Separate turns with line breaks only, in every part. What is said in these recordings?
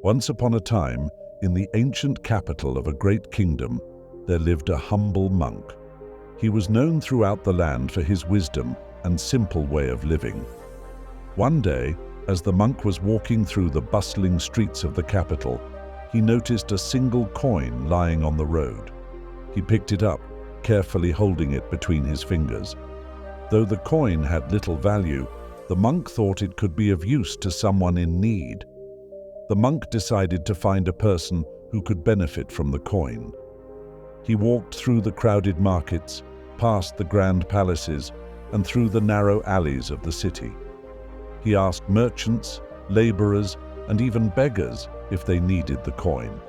Once upon a time, in the ancient capital of a great kingdom, there lived a humble monk. He was known throughout the land for his wisdom and simple way of living. One day, as the monk was walking through the bustling streets of the capital, he noticed a single coin lying on the road. He picked it up, carefully holding it between his fingers. Though the coin had little value, the monk thought it could be of use to someone in need. The monk decided to find a person who could benefit from the coin. He walked through the crowded markets, past the grand palaces, and through the narrow alleys of the city. He asked merchants, laborers, and even beggars if they needed the coin.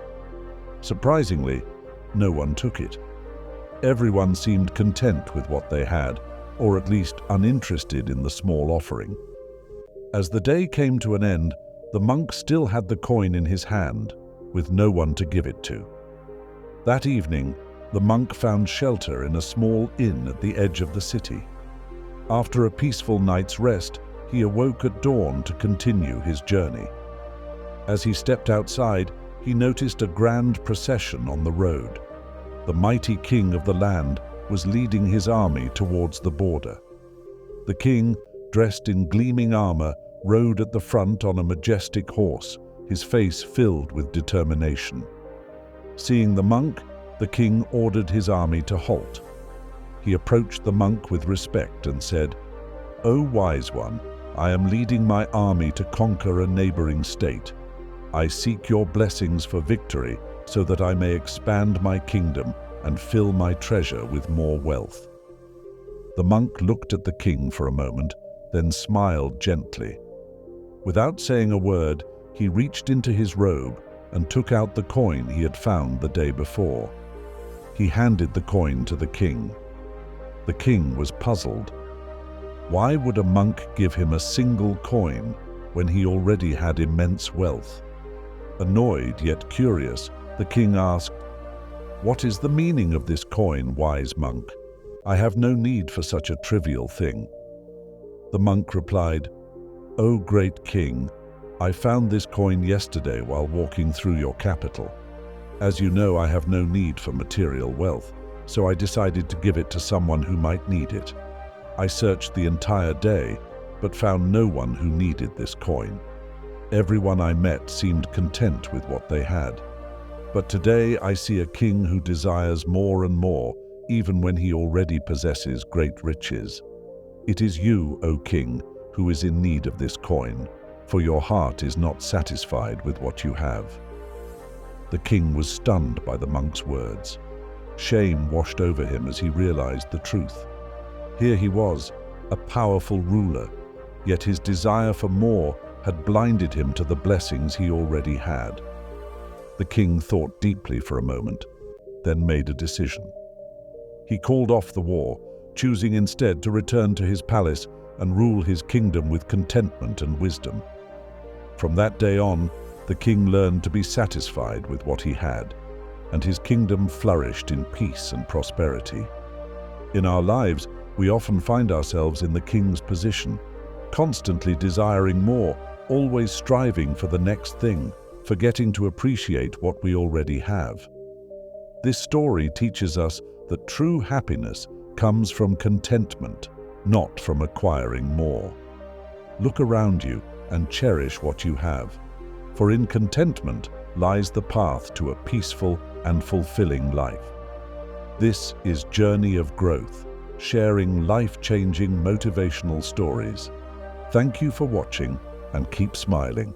Surprisingly, no one took it. Everyone seemed content with what they had, or at least uninterested in the small offering. As the day came to an end, the monk still had the coin in his hand, with no one to give it to. That evening, the monk found shelter in a small inn at the edge of the city. After a peaceful night's rest, he awoke at dawn to continue his journey. As he stepped outside, he noticed a grand procession on the road. The mighty king of the land was leading his army towards the border. The king, dressed in gleaming armor, rode at the front on a majestic horse, his face filled with determination. Seeing the monk, the king ordered his army to halt. He approached the monk with respect and said, "O wise one, I am leading my army to conquer a neighboring state. I seek your blessings for victory so that I may expand my kingdom and fill my treasure with more wealth." The monk looked at the king for a moment, then smiled gently. Without saying a word, he reached into his robe and took out the coin he had found the day before. He handed the coin to the king. The king was puzzled. Why would a monk give him a single coin when he already had immense wealth? Annoyed yet curious, the king asked, "What is the meaning of this coin, wise monk? I have no need for such a trivial thing." The monk replied, "O great king, I found this coin yesterday while walking through your capital. As you know, I have no need for material wealth, so I decided to give it to someone who might need it. I searched the entire day, but found no one who needed this coin. Everyone I met seemed content with what they had. But today I see a king who desires more and more, even when he already possesses great riches. It is you, O king, who is in need of this coin, for your heart is not satisfied with what you have." The king was stunned by the monk's words. Shame washed over him as he realized the truth. Here he was, a powerful ruler, yet his desire for more had blinded him to the blessings he already had. The king thought deeply for a moment, then made a decision. He called off the war, choosing instead to return to his palace and rule his kingdom with contentment and wisdom. From that day on, the king learned to be satisfied with what he had, and his kingdom flourished in peace and prosperity. In our lives, we often find ourselves in the king's position, constantly desiring more, always striving for the next thing, forgetting to appreciate what we already have. This story teaches us that true happiness comes from contentment, not from acquiring more. Look around you and cherish what you have, for in contentment lies the path to a peaceful and fulfilling life. This is Journey of Growth, sharing life-changing motivational stories. Thank you for watching and keep smiling.